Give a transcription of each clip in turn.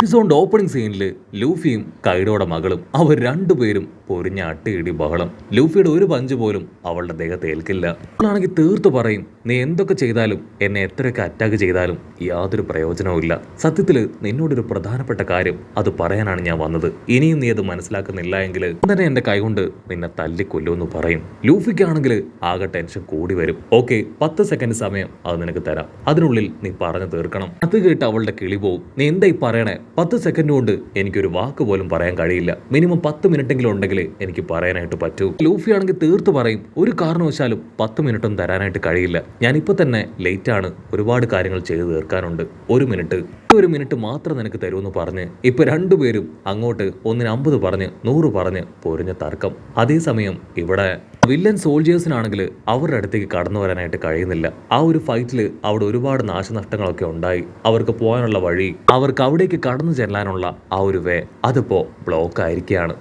എപ്പിസോഡിന്റെ opening സീനിൽ ലൂഫിയും കൈഡോയുടെ മകളും അവർ രണ്ടുപേരും പൊരിഞ്ഞ അട്ടിയിടി ബഹളം. ലൂഫിയുടെ ഒരു പഞ്ച് പോലും അവളുടെ ദേഹത്ത് ഏൽക്കില്ല. അവളാണെങ്കിൽ തീർത്തു പറയും, നീ എന്തൊക്കെ ചെയ്താലും എന്നെ എത്രയൊക്കെ അറ്റാക്ക് ചെയ്താലും യാതൊരു പ്രയോജനവും ഇല്ല. സത്യത്തിൽ നിന്നോടൊരു പ്രധാനപ്പെട്ട കാര്യം അത് പറയാനാണ് ഞാൻ വന്നത്. ഇനിയും നീ അത് മനസ്സിലാക്കുന്നില്ല എങ്കിൽ തന്നെ എന്റെ കൈകൊണ്ട് നിന്നെ തല്ലിക്കൊല്ലുമെന്ന് പറയും. ലൂഫിക്കാണെങ്കിൽ ആകെ ടെൻഷൻ കൂടി വരും. ഓക്കെ, 10 സെക്കൻഡ് സമയം അത് നിനക്ക് തരാം, അതിനുള്ളിൽ നീ പറഞ്ഞു തീർക്കണം. അത് കേട്ട് അവളുടെ കിളി പോവും. നീ എന്തായി പറയണേ? 10 സെക്കൻഡ് കൊണ്ട് എനിക്കൊരു വാക്ക് പോലും പറയാൻ കഴിയില്ല. മിനിമം 10 മിനിറ്റെങ്കിലും ഉണ്ടെങ്കിൽ എനിക്ക് പറയാനായിട്ട് പറ്റൂ. ലൂഫി ആണെങ്കിൽ തീർത്തു പറയും, ഒരു കാരണവശാലും 10 മിനിറ്റൊന്നും തരാനായിട്ട് കഴിയില്ല. ഞാനിപ്പോ തന്നെ ലേറ്റ് ആണ്, ഒരുപാട് കാര്യങ്ങൾ ചെയ്തു തീർക്കാനുണ്ട്. 1 മിനിറ്റ് മാത്രം നിനക്ക് തരുമെന്ന് പറഞ്ഞ് ഇപ്പൊ രണ്ടുപേരും അങ്ങോട്ട് 150 പറഞ്ഞ് 100 പറഞ്ഞ് പൊരിഞ്ഞ തർക്കം. അതേസമയം ഇവിടെ വില്ലൻ സോൾജേഴ്സിനാണെങ്കിൽ അവരുടെ അടുത്തേക്ക് കടന്നു വരാനായിട്ട് കഴിയുന്നില്ല. ആ ഒരു ഫൈറ്റിൽ അവിടെ ഒരുപാട് നാശനഷ്ടങ്ങളൊക്കെ ഉണ്ടായി. അവർക്ക് പോകാനുള്ള വഴി, അവർക്ക് അവിടേക്ക് കടന്നു ചെല്ലാനുള്ള ആ ഒരു വേ അതിപ്പോ ബ്ലോക്ക് ആയിരിക്കുകയാണ്.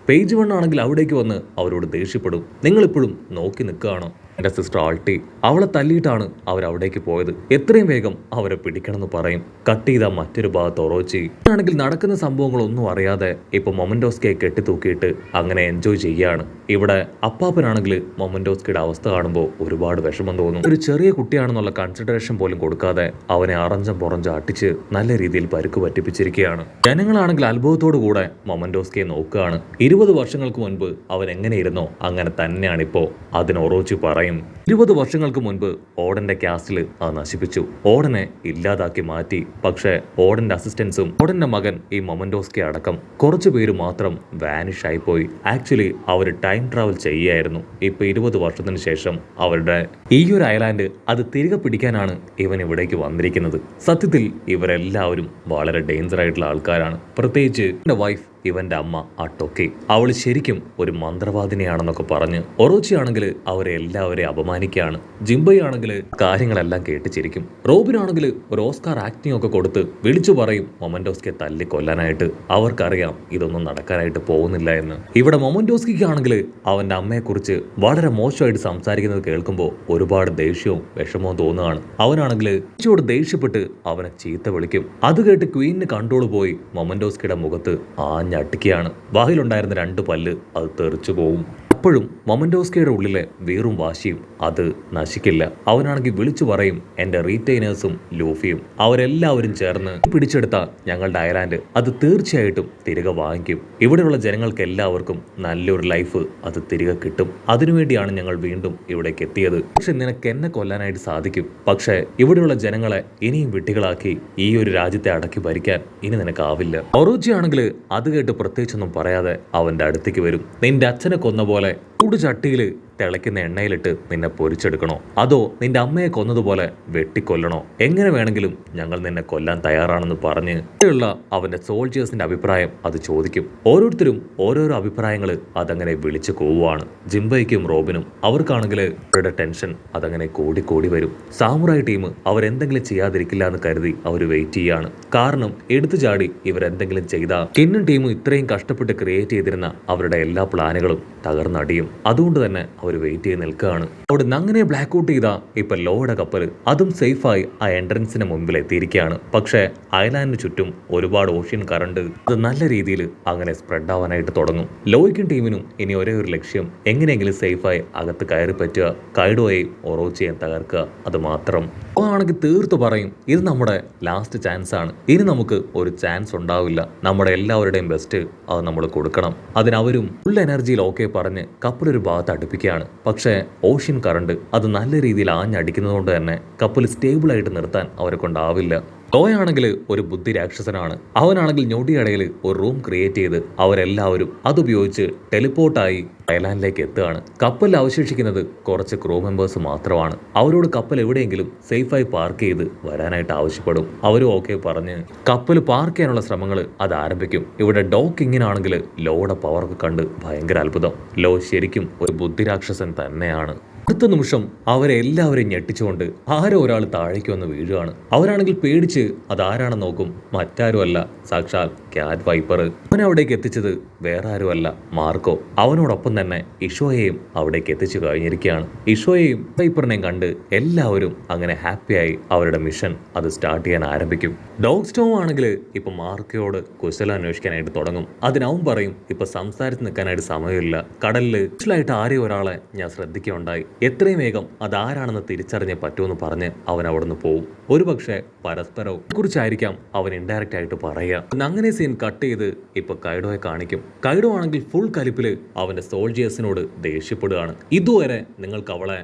പേജ് 1 ആണെങ്കിൽ അവിടേക്ക് വന്ന് അവരോട് ദേഷ്യപ്പെടും. നിങ്ങളിപ്പോഴും നോക്കി നിൽക്കുകയാണോ? എൻ്റെ സിസ്റ്റർ ആൾട്ടി, അവളെ തല്ലിയിട്ടാണ് അവരവിടേക്ക് പോയത്. എത്രയും വേഗം അവരെ പിടിക്കണമെന്ന് പറയും. കട്ട് ചെയ്ത മറ്റൊരു ഭാഗത്ത് ഒറോച്ചി ആണെങ്കിൽ നടക്കുന്ന സംഭവങ്ങളൊന്നും അറിയാതെ ഇപ്പൊ മൊമന്റോസ്കയെ കെട്ടിത്തൂക്കിയിട്ട് അങ്ങനെ എൻജോയ് ചെയ്യാണ്. ഇവിടെ അപ്പാപ്പനാണെങ്കിൽ മൊമന്റോസ്കയുടെ അവസ്ഥ കാണുമ്പോൾ ഒരുപാട് വിഷമം തോന്നും. ഒരു ചെറിയ കുട്ടിയാണെന്നുള്ള കൺസിഡറേഷൻ പോലും കൊടുക്കാതെ അവനെ അറഞ്ചം പുറഞ്ചം അട്ടിച്ച് നല്ല രീതിയിൽ പരുക്ക് പറ്റിപ്പിച്ചിരിക്കുകയാണ്. ജനങ്ങളാണെങ്കിൽ അത്ഭുതത്തോടു കൂടെ മൊമന്റോസ്കയെ നോക്കുകയാണ്. 20 വർഷങ്ങൾക്ക് മുൻപ് അവൻ എങ്ങനെയിരുന്നോ അങ്ങനെ തന്നെയാണിപ്പോ. അതിന് ഒറോച്ചി പറയും, 20 വർഷങ്ങൾക്ക് മുൻപ് ഓഡന്റെ കാസ്റ്റിൽ അത് നശിപ്പിച്ചു, ഓഡനെ ഇല്ലാതാക്കി മാറ്റി. പക്ഷേ ഓഡന്റെ അസിസ്റ്റൻസും ഓഡന്റെ മകൻ ഈ മൊമന്റോസ്കെ അടക്കം കുറച്ചു പേര് മാത്രം വാനിഷ് ആയി പോയി. ആക്ച്വലി അവർ ടൈം ട്രാവൽ ചെയ്യായിരുന്നു. ഇപ്പൊ 20 വർഷത്തിന് ശേഷം അവരുടെ ഈ ഒരു ഐലാൻഡ് അത് തിരികെ പിടിക്കാനാണ് ഇവൻ ഇവിടേക്ക് വന്നിരിക്കുന്നത്. സത്യത്തിൽ ഇവരെല്ലാവരും വളരെ ഡേഞ്ചർ ആയിട്ടുള്ള ആൾക്കാരാണ്. പ്രത്യേകിച്ച് എന്റെ വൈഫ്, ഇവന്റെ അമ്മ അട്ടൊക്കെ, അവൾ ശരിക്കും ഒരു മന്ത്രവാദിനിയാണെന്നൊക്കെ പറഞ്ഞ് ഒറോച്ചി ആണെങ്കിൽ അവരെ എല്ലാവരെയും അപമാനിക്കുകയാണ്. ജിംബൈ ആണെങ്കിൽ കാര്യങ്ങളെല്ലാം കേട്ട് ചിരിക്കും. റോബിനാണെങ്കിൽ ഒരു ഓസ്കാർ ആക്ടിംഗ് ഒക്കെ കൊടുത്ത് വിളിച്ചു പറയും മൊമന്റോസ്കെ തല്ലി കൊല്ലാനായിട്ട്. അവർക്കറിയാം ഇതൊന്നും നടക്കാനായിട്ട് പോകുന്നില്ല എന്ന്. ഇവിടെ മൊമന്റോസ്കിക്ക് ആണെങ്കിൽ അവന്റെ അമ്മയെക്കുറിച്ച് വളരെ മോശമായിട്ട് സംസാരിക്കുന്നത് കേൾക്കുമ്പോൾ ഒരുപാട് ദേഷ്യവും വിഷമവും തോന്നുകയാണ്. അവനാണെങ്കിൽ ോട് ദേഷ്യപ്പെട്ട് അവനെ ചീത്ത വിളിക്കും. അത് കേട്ട് ക്വീനിന് കൺട്രോൾ പോയി മൊമന്റോസ്കിയുടെ മുഖത്ത് ഞട്ടിക്കുകയാണ്. വായിലുണ്ടായിരുന്ന 2 പല്ല് അത് തെറിച്ചു പോവും. അപ്പോഴും മൊമന്റോസ്കയുടെ ഉള്ളിലെ വീറും വാശിയും അത് നശിക്കില്ല. അവനാണെങ്കിൽ വിളിച്ചു പറയും, എൻ്റെ റീറ്റെയിനേഴ്സും ലൂഫിയും അവരെല്ലാവരും ചേർന്ന് പിടിച്ചെടുത്ത ഞങ്ങളുടെ ഐലാൻഡ് അത് തീർച്ചയായിട്ടും തിരികെ വാങ്ങിക്കും. ഇവിടെയുള്ള ജനങ്ങൾക്ക് എല്ലാവർക്കും നല്ലൊരു ലൈഫ് അത് തിരികെ കിട്ടും. അതിനുവേണ്ടിയാണ് ഞങ്ങൾ വീണ്ടും ഇവിടേക്ക് എത്തിയത്. പക്ഷെ നിനക്ക് എന്നെ കൊല്ലാനായിട്ട് സാധിക്കും, പക്ഷേ ഇവിടെയുള്ള ജനങ്ങളെ ഇനിയും വിട്ടികളാക്കി ഈ ഒരു രാജ്യത്തെ അടക്കി ഭരിക്കാൻ ഇനി നിനക്കാവില്ല. ഒറോച്ചി ആണെങ്കിൽ അത് കേട്ട് പ്രത്യേകിച്ചൊന്നും പറയാതെ അവന്റെ അടുത്തേക്ക് വരും. നിന്റെ അച്ഛനെ കൊന്ന പോലെ ചട്ടിയില് തിളയ്ക്കുന്ന എണ്ണയിലിട്ട് നിന്നെ പൊരിച്ചെടുക്കണോ, അതോ നിന്റെ അമ്മയെ കൊന്നതുപോലെ വെട്ടിക്കൊല്ലണോ? എങ്ങനെ വേണമെങ്കിലും ഞങ്ങൾ നിന്നെ കൊല്ലാൻ തയ്യാറാണെന്ന് പറഞ്ഞ് ഉള്ള അവന്റെ സോൾജേഴ്സിന്റെ അഭിപ്രായം അത് ചോദിക്കും. ഓരോരുത്തരും ഓരോരോ അഭിപ്രായങ്ങൾ അതങ്ങനെ വിളിച്ചു കൂവുകയാണ്. ജിംബൈക്കും റോബിനും അവർക്കാണെങ്കിൽ അവരുടെ ടെൻഷൻ അതങ്ങനെ കൂടി വരും. സാമുറായി ടീം അവരെന്തെങ്കിലും ചെയ്യാതിരിക്കില്ല എന്ന് കരുതി അവർ വെയിറ്റ് ചെയ്യാണ്. കാരണം എടുത്തു ചാടി ഇവരെന്തെങ്കിലും ചെയ്താൽ കിന്നൻ ടീം ഇത്രയും കഷ്ടപ്പെട്ട് ക്രിയേറ്റ് ചെയ്തിരുന്ന അവരുടെ എല്ലാ പ്ലാനുകളും തകർന്നടിയും. അതുകൊണ്ട് തന്നെ അവർ വെയിറ്റ് ചെയ്ത് നിൽക്കുകയാണ്. അവിടെ നിന്ന് അങ്ങനെ ബ്ലാക്ക് ഔട്ട് ചെയ്ത ഇപ്പൊ ലോയുടെ കപ്പൽ അതും സേഫായി ആ എൻട്രൻസിന് മുമ്പിൽ എത്തിയിരിക്കുകയാണ്. പക്ഷേ ഐലാൻഡിന് ചുറ്റും ഒരുപാട് ഓഷ്യൻ കറണ്ട് അത് നല്ല രീതിയിൽ അങ്ങനെ സ്പ്രെഡ് ആവാനായിട്ട് തുടങ്ങും. ലോയ്ക്കും ടീമിനും ഇനി ഒരേ ഒരു ലക്ഷ്യം, എങ്ങനെയെങ്കിലും സേഫായി അകത്ത് കയറി പറ്റുക, കൈഡോയെയും ഒറോച്ചിയെയും തകർക്കുക. അത് മാത്രം. ആണെങ്കിൽ തീർത്തു പറയും, ഇത് നമ്മുടെ ലാസ്റ്റ് ചാൻസ് ആണ്, ഇനി നമുക്ക് ഒരു ചാൻസ് ഉണ്ടാവില്ല. നമ്മുടെ എല്ലാവരുടെയും ബെസ്റ്റ് അത് നമ്മൾ കൊടുക്കണം. അതിനവരും ഫുൾ എനർജിയിൽ ഓക്കെ പറഞ്ഞ് കപ്പലൊരു ഭാഗത്ത് അടുപ്പിക്കുകയാണ്. പക്ഷേ ഓഷ്യൻ കറണ്ട് അത് നല്ല രീതിയിൽ ആഞ്ഞടിക്കുന്നതുകൊണ്ട് തന്നെ കപ്പൽ സ്റ്റേബിൾ ആയിട്ട് നിർത്താൻ അവരെ കൊണ്ടാവില്ല. ലോയാണെങ്കിൽ ഒരു ബുദ്ധി രാക്ഷസനാണ്. അവനാണെങ്കിൽ ഞൊടിയിടയിൽ ഒരു റൂം ക്രിയേറ്റ് ചെയ്ത് അവരെല്ലാവരും അതുപയോഗിച്ച് ടെലിപ്പോർട്ടായി ഐലാൻഡിലേക്ക് എത്തുകയാണ്. കപ്പലിൽ അവശേഷിക്കുന്നത് കുറച്ച് ക്രൂ മെമ്പേഴ്സ് മാത്രമാണ്. അവരോട് കപ്പൽ എവിടെയെങ്കിലും സേഫായി പാർക്ക് ചെയ്ത് വരാനായിട്ട് ആവശ്യപ്പെടും. അവരും ഓക്കെ പറഞ്ഞ് കപ്പൽ പാർക്ക് ചെയ്യാനുള്ള ശ്രമങ്ങൾ അത് ആരംഭിക്കും. ഇവിടെ ഡോക്കിങ്ങിനാണെങ്കിൽ ലോയുടെ പവറൊക്കെ കണ്ട് ഭയങ്കര അത്ഭുതം. ലോ ശരിക്കും ഒരു ബുദ്ധിരാക്ഷസൻ തന്നെയാണ്. അടുത്ത നിമിഷം അവരെ എല്ലാവരെയും ഞെട്ടിച്ചുകൊണ്ട് ആരോ ഒരാൾ താഴേക്ക് വന്ന് വീഴുകയാണ്. അവരാണെങ്കിൽ പേടിച്ച് അതാരാണെന്ന് നോക്കും. മറ്റാരുമല്ല, സാക്ഷാൽ ക്യാറ്റ് വൈപ്പർ. അവൻ അവിടേക്ക് എത്തിച്ചത് വേറെ ആരുമല്ല, മാർക്കോ. അവനോടൊപ്പം തന്നെ ഇഷോയെയും അവിടേക്ക് എത്തിച്ചു കഴിഞ്ഞിരിക്കുകയാണ്. ഇഷോയെയും വൈപ്പറിനെയും കണ്ട് എല്ലാവരും അങ്ങനെ ഹാപ്പിയായി അവരുടെ മിഷൻ അത് സ്റ്റാർട്ട് ചെയ്യാൻ ആരംഭിക്കും. ഡോഗ് സ്റ്റോം ആണെങ്കിൽ ഇപ്പൊ മാർക്കോയോട് കുശലം അന്വേഷിക്കാനായിട്ട് തുടങ്ങും. അതിനവൻ പറയും, ഇപ്പൊ സംസാരിച്ച് നിൽക്കാനായിട്ട് സമയമില്ല, കടലിൽ ായിട്ട് ആരെയും ഒരാളെ ഞാൻ ശ്രദ്ധിക്കുകയുണ്ടായി, എത്രയും വേഗം അതാരാണെന്ന് തിരിച്ചറിഞ്ഞേ പറ്റുമെന്ന് പറഞ്ഞ് അവൻ അവിടുന്ന് പോവും. ഒരുപക്ഷെ പരസ്പരവും കുറിച്ചായിരിക്കാം അവൻ ഇൻഡയറക്റ്റ് ആയിട്ട് പറയുക. അങ്ങനെ സീൻ കട്ട് ചെയ്ത് ഇപ്പൊ കൈഡോയെ കാണിക്കും. കൈഡോ ആണെങ്കിൽ ഫുൾ കലിപ്പില് അവന്റെ സോൾജിയേഴ്സിനോട് ദേഷ്യപ്പെടുകയാണ്. ഇതുവരെ നിങ്ങൾക്ക് അവളെ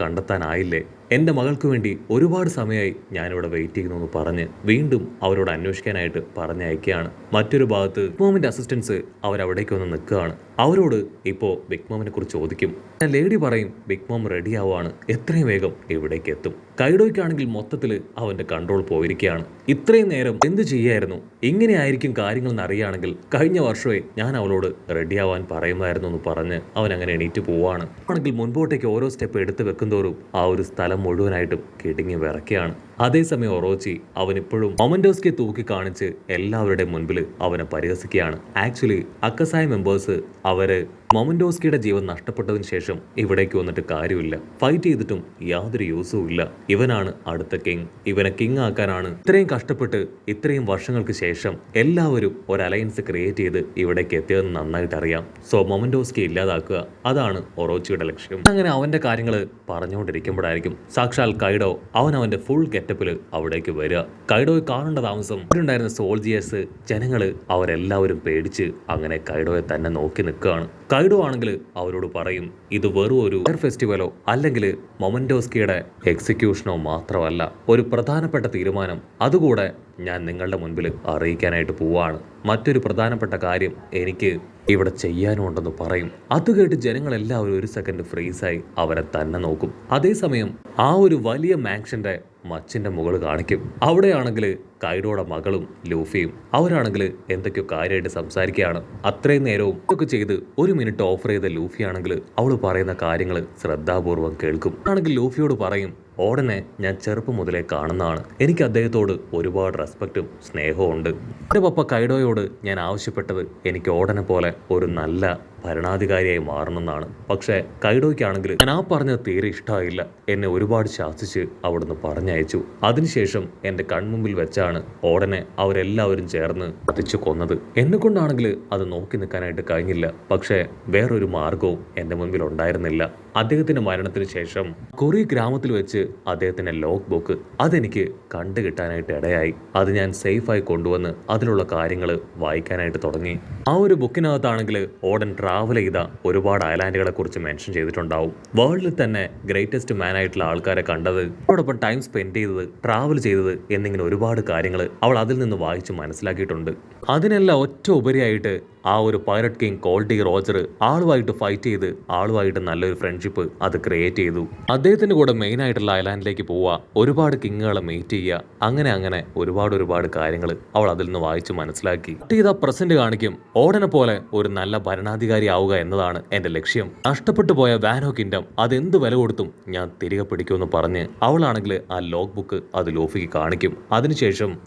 കണ്ടെത്താനായില്ലേ? എൻ്റെ മകൾക്ക് വേണ്ടി ഒരുപാട് സമയമായി ഞാനിവിടെ വെയിറ്റ് ചെയ്യുന്നു എന്ന് പറഞ്ഞ് വീണ്ടും അവരോട് അന്വേഷിക്കാനായിട്ട് പറഞ്ഞയക്കുകയാണ്. മറ്റൊരു ഭാഗത്ത് ബിഗ് മോമിന്റെ അസിസ്റ്റൻസ് അവരവിടേക്ക് വന്ന് നിൽക്കുകയാണ്. അവരോട് ഇപ്പോൾ ബിഗ് മോമിനെ കുറിച്ച് ചോദിക്കും. ലേഡി പറയും ബിഗ് മോം റെഡി ആവുകയാണ്, എത്രയും വേഗം ഇവിടേക്ക് എത്തും. കൈഡോയ്ക്കാണെങ്കിൽ മൊത്തത്തിൽ അവന്റെ കൺട്രോൾ പോയിരിക്കുകയാണ്. ഇത്രയും നേരം എന്ത് ചെയ്യായിരുന്നു? ഇങ്ങനെയായിരിക്കും കാര്യങ്ങൾ എന്നറിയുകയാണെങ്കിൽ കഴിഞ്ഞ വർഷമേ ഞാൻ അവളോട് റെഡി ആവാൻ പറയുമായിരുന്നു എന്ന് പറഞ്ഞ് അവൻ അങ്ങനെ എണീറ്റ് പോവാണ്. ആണെങ്കിൽ മുൻപോട്ടേക്ക് ഓരോ സ്റ്റെപ്പ് എടുത്ത് വെക്കുന്തോറും ആ ഒരു സ്ഥലം മുഴുവനായിട്ടും കിടുങ്ങി വിറയ്ക്കുകയാണ്. അതേസമയം ഒറോച്ചി അവനിപ്പോഴും മൊമന്റോസ്കെ തൂക്കി കാണിച്ച് എല്ലാവരുടെയും മുൻപിൽ അവനെ പരിഹസിക്കുകയാണ്. ആക്ച്വലി അക്കസായ മെമ്പേഴ്സ് അവര് മൊമന്റോസ്കിയുടെ ജീവൻ നഷ്ടപ്പെട്ടതിന് ശേഷം ഇവിടേക്ക് വന്നിട്ട് കാര്യമില്ല, ഫൈറ്റ് ചെയ്തിട്ടും യാതൊരു യൂസും ഇല്ല. ഇവനാണ് അടുത്ത കിങ്, ഇവനെ കിങ് ആക്കാനാണ് ഇത്രയും കഷ്ടപ്പെട്ട് ഇത്രയും വർഷങ്ങൾക്ക് ശേഷം എല്ലാവരും ഒരു അലയൻസ് ക്രിയേറ്റ് ചെയ്ത് ഇവിടേക്ക് എത്തിയതെന്ന് നന്നായിട്ട് അറിയാം. സോ മൊമന്റോസ്കി ഇല്ലാതാക്കുക, അതാണ് ഒറോച്ചിയുടെ ലക്ഷ്യം. അങ്ങനെ അവന്റെ കാര്യങ്ങൾ പറഞ്ഞുകൊണ്ടിരിക്കുമ്പോഴായിരിക്കും സാക്ഷാൽ കൈഡോ അവന്റെ ഫുൾ ഗെറ്റപ്പിൽ അവിടേക്ക് വരിക. കൈഡോയെ കാണേണ്ട താമസം അവരുണ്ടായിരുന്ന സോൾജിയേഴ്സ്, ജനങ്ങള് അവരെല്ലാവരും പേടിച്ച് അങ്ങനെ കൈഡോയെ തന്നെ നോക്കി നിൽക്കുകയാണ്. കൈഡോ ആണെങ്കിൽ അവരോട് പറയും, ഇത് വെറും ഒരു ഫെസ്റ്റിവലോ അല്ലെങ്കിൽ മൊമന്റോസ്കിയുടെ എക്സിക്യൂഷനോ മാത്രമല്ല, ഒരു പ്രധാനപ്പെട്ട തീരുമാനം അതുകൂടെ ഞാൻ നിങ്ങളുടെ മുൻപിൽ അറിയിക്കാനായിട്ട് പോവാണ്. മറ്റൊരു പ്രധാനപ്പെട്ട കാര്യം എനിക്ക് ഇവിടെ ചെയ്യാനുണ്ടെന്ന് പറയും. അത് കേട്ട് ജനങ്ങളെല്ലാവരും ഒരു സെക്കൻഡ് ഫ്രീസായി അവരെ തന്നെ നോക്കും. അതേസമയം ആ ഒരു വലിയ മാൻഷന്റെ മച്ചിന്റെ മുകളിൽ കാണിക്കും. അവിടെയാണെങ്കിൽ കൈഡോയുടെ മകളും ലൂഫിയും അവരാണെങ്കിൽ എന്തൊക്കെയോ കാര്യമായിട്ട് സംസാരിക്കുകയാണ്. അത്രയും നേരവും ഇതൊക്കെ ചെയ്ത് ഒരു മിനിറ്റ് ഓഫർ ചെയ്ത ലൂഫി ആണെങ്കിൽ അവൾ പറയുന്ന കാര്യങ്ങൾ ശ്രദ്ധാപൂർവം കേൾക്കും. ആണെങ്കിൽ ലൂഫിയോട് പറയും, ഓടനെ ഞാൻ ചെറുപ്പം മുതലേ കാണുന്നതാണ്, എനിക്ക് അദ്ദേഹത്തോട് ഒരുപാട് റെസ്പെക്റ്റും സ്നേഹവും ഉണ്ട്. എൻ്റെ പപ്പ കൈഡോയോട് ഞാൻ ആവശ്യപ്പെട്ടത് എനിക്ക് ഓടനെ പോലെ ഒരു നല്ല ഭരണാധികാരിയായി മാറണമെന്നാണ്. പക്ഷേ കൈഡോയ്ക്കാണെങ്കിൽ ഞാൻ ആ പറഞ്ഞത് തീരെ ഇഷ്ടമായില്ല. എന്നെ ഒരുപാട് ശാസിച്ച് അവിടുന്ന് പറഞ്ഞയച്ചു. അതിനുശേഷം എൻ്റെ കൺമുമ്പിൽ വെച്ചാണ് ഓടനെ അവരെല്ലാവരും ചേർന്ന് കത്തിച്ചു കൊന്നത്. എന്നെ കൊണ്ടാണെങ്കിൽ അത് നോക്കി നിൽക്കാനായിട്ട് കഴിഞ്ഞില്ല. പക്ഷേ വേറൊരു മാർഗവും എൻ്റെ മുൻപിൽ ഉണ്ടായിരുന്നില്ല. അദ്ദേഹത്തിന്റെ മരണത്തിന് ശേഷം കൊറി ഗ്രാമത്തിൽ വെച്ച് അദ്ദേഹത്തിന്റെ ലോഗ് ബുക്ക് അതെനിക്ക് കണ്ടു കിട്ടാനായിട്ട് ഇടയായി. അത് ഞാൻ സേഫായി കൊണ്ടുവന്ന് അതിലുള്ള കാര്യങ്ങൾ വായിക്കാനായിട്ട് തുടങ്ങി. ആ ഒരു ബുക്കിനകത്താണെങ്കിൽ ഓടൻ ട്രാവൽ ചെയ്ത ഒരുപാട് ഐലാൻഡുകളെ കുറിച്ച് മെൻഷൻ ചെയ്തിട്ടുണ്ടാവും. വേൾഡിൽ തന്നെ ഗ്രേറ്റസ്റ്റ് മാൻ ആയിട്ടുള്ള ആൾക്കാരെ കണ്ടത്, അതോടൊപ്പം ടൈം സ്പെൻഡ് ചെയ്തത്, ട്രാവൽ ചെയ്തത് എന്നിങ്ങനെ ഒരുപാട് കാര്യങ്ങൾ അവൾ അതിൽ നിന്ന് വായിച്ച് മനസ്സിലാക്കിയിട്ടുണ്ട്. അതിനെല്ലാം ഒറ്റ ഉപരിയായിട്ട് ആ ഒരു പൈററ്റ് കിങ് കോൾഡി റോജർ ആളുമായിട്ട് ഫൈറ്റ് ചെയ്ത് ആളുമായിട്ട് നല്ലൊരു ഫ്രണ്ട്ഷിപ്പ് അത് ക്രിയേറ്റ് ചെയ്തു. അദ്ദേഹത്തിന്റെ കൂടെ മെയിൻ ആയിട്ടുള്ള ഐലാൻഡിലേക്ക് പോവുക, ഒരുപാട് കിങ്ങുകളെ മീറ്റ് ചെയ്യുക, അങ്ങനെ ഒരുപാട് കാര്യങ്ങൾ അവൾ അതിൽ നിന്ന് വായിച്ച് മനസ്സിലാക്കി. ചെയ്ത പ്രസന്റ് കാണിക്കും, ഓടനെ പോലെ ഒരു നല്ല ഭരണാധികാരി ആവുക എന്നതാണ് എന്റെ ലക്ഷ്യം. നഷ്ടപ്പെട്ടു പോയ വാനോ കിങ്ഡം അതെന്ത് വില കൊടുത്തും ഞാൻ തിരികെ പിടിക്കുമെന്ന് പറഞ്ഞ് അവളാണെങ്കിൽ ആ ലോഗ് ബുക്ക് അത് ലൂഫിക്ക് കാണിക്കും.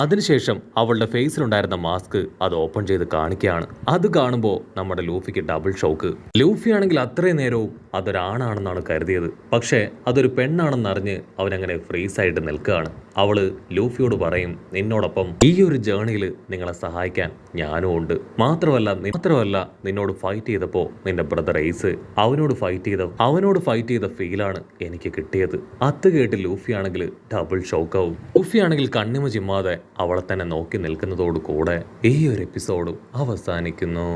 അതിനുശേഷം അവളുടെ ഫേസിലുണ്ടായിരുന്ന മാസ്ക് അത് ഓപ്പൺ ചെയ്ത് കാണിക്കുകയാണ്. അത് കാണുമ്പോൾ നമ്മുടെ ലൂഫിക്ക് ഡബിൾ ഷോക്ക്. ലൂഫി ആണെങ്കിൽ അത്രയും നേരവും അതൊരാണാണെന്നാണ് കരുതിയത്. പക്ഷേ അതൊരു പെണ്ണാണെന്നറിഞ്ഞ് അവനങ്ങനെ ഫ്രീസായിട്ട് നിൽക്കുകയാണ്. അവള് ലൂഫിയോട് പറയും, നിന്നോടൊപ്പം ഈ ഒരു ജേണിയിൽ നിങ്ങളെ സഹായിക്കാൻ ഞാനും ഉണ്ട്. മാത്രമല്ല നിന്നോട് ഫൈറ്റ് ചെയ്തപ്പോൾ നിന്റെ ബ്രദർ എയ്സ് അവനോട് ഫൈറ്റ് ചെയ്ത ഫീലാണ് എനിക്ക് കിട്ടിയത്. അത് കേട്ട് ലൂഫി ആണെങ്കിൽ ഡബിൾ ഷോക്കാവും. ലൂഫി ആണെങ്കിൽ കണ്ണിമ ചിമ്മാതെ അവളെ തന്നെ നോക്കി നിൽക്കുന്നതോടു കൂടെ ഈ ഒരു എപ്പിസോഡും അവസാനിക്കുന്നു.